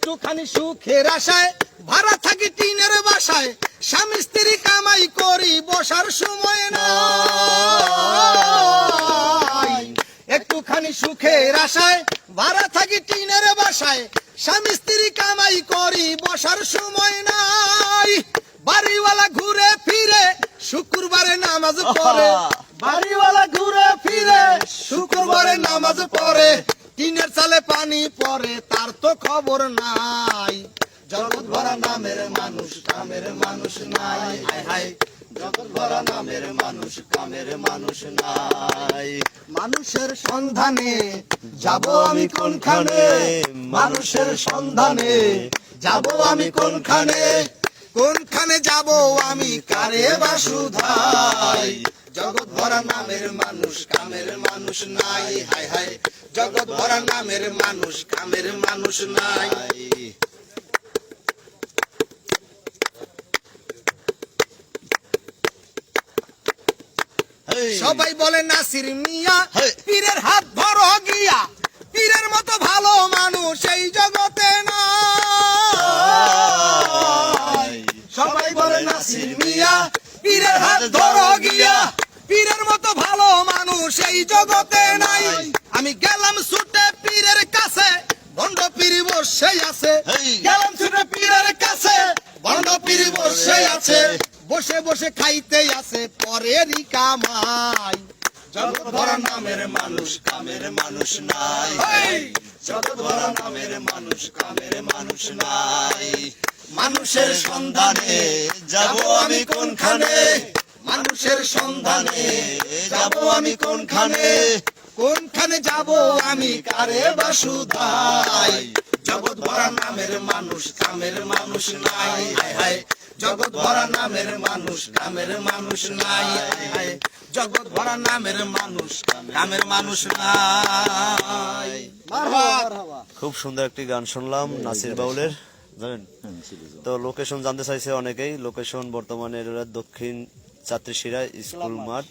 একটুখানি সুখের আশায় ভাড়া থাকি টিনের বাসায়, স্বামী স্ত্রী কামাই করি বসার সময় নাই। একটুখানি সুখের আশায় ভাড়া থাকি টিনের বাসায়, স্বামী স্ত্রী কামাই করি বসার সময় নাই। বাড়িওয়ালা ঘুরে ফিরে শুক্রবারে নামাজ পড়ে, বাড়িওয়ালা ঘুরে ফিরে শুক্রবারে নামাজ পড়ে, টিনের চালে পানি পড়ে তার তো খবর নাই। জগৎ ভরা নামের মানুষ কামের মানুষ নাই, হায় হায় জগৎ ভরা নামের মানুষ কামের মানুষ নাই। মানুষের সন্ধানে যাব আমি কোনখানে, মানুষের সন্ধানে যাব আমি কোনখানে, কোনখানে যাব আমি কারে বাসুধাই। জগৎ ভরা নামের মানুষ কামের মানুষ নাই, হায় হায় জগৎ ভরা নামের মানুষ কামের মানুষ নাই। সবাই বলে নাসির মিয়া পীরের হাত ধরো গিয়া, পীরের মতো ভালো মানুষ এই জগতে নাই। সবাই বলে নাসির মিয়া পীরের হাত ধরো গিয়া, পীরের মতো ভালো মানুষ এই জগতে নাই। আমি গেলাম ছুটে পীরের কাছে, ভণ্ড পীর বসে আছে, গেলাম ছুটে পীরের কাছে, ভণ্ড পীর বসে আছে, বসে বসে খাইতে আছে পরেরই কামাই। জগৎ ভরা নামের মানুষ কামের মানুষ নাই, জগৎ ভরা নামের মানুষ কামের মানুষ নাই। মানুষের সন্ধানে যাব আমি কোনখানে, মানুষের সন্ধানে যাব আমি কোনখানে, কোনখানে যাব আমি কারে বাসুধাই। জগৎ ভরা নামের মানুষ কামের মানুষ নাই, হায় হায় জগৎ ভরা নামের মানুষ কামের মানুষ নাই, হায় হায় জগৎ ভরা নামের মানুষ কামের মানুষ নাই। খুব সুন্দর একটি গান শুনলাম নাসির বাউলের, জানেন তো। লোকেশন জানতে চাইছে অনেকেই, লোকেশন বর্তমানে দক্ষিণ ছাত্রীশিরা স্কুল মাঠ,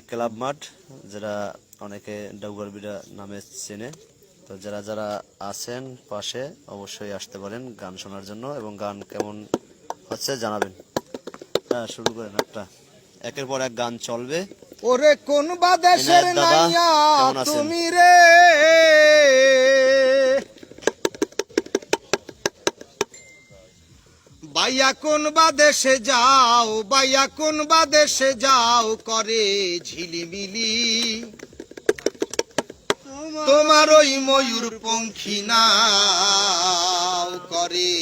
ক্লাব মাঠ, যারা অনেকে ডাউগারবিড়া নামে চেনে। তো যারা যারা আছেন পাশে অবশ্যই আসতে পারেন গান শোনার জন্য, এবং গান কেমন হচ্ছে জানাবেন। হ্যাঁ শুরু করেন, একটা একের পর এক গান চলবে। ওরে কোন বা দেশের নাইয়া তুমি রে, বাইয়া কোন বা দেশে যাও, বাইয়া কোন বা দেশে যাও করে ঝিলিমিলি, তোমার ওই ময়ূর পঙ্খী নাও করে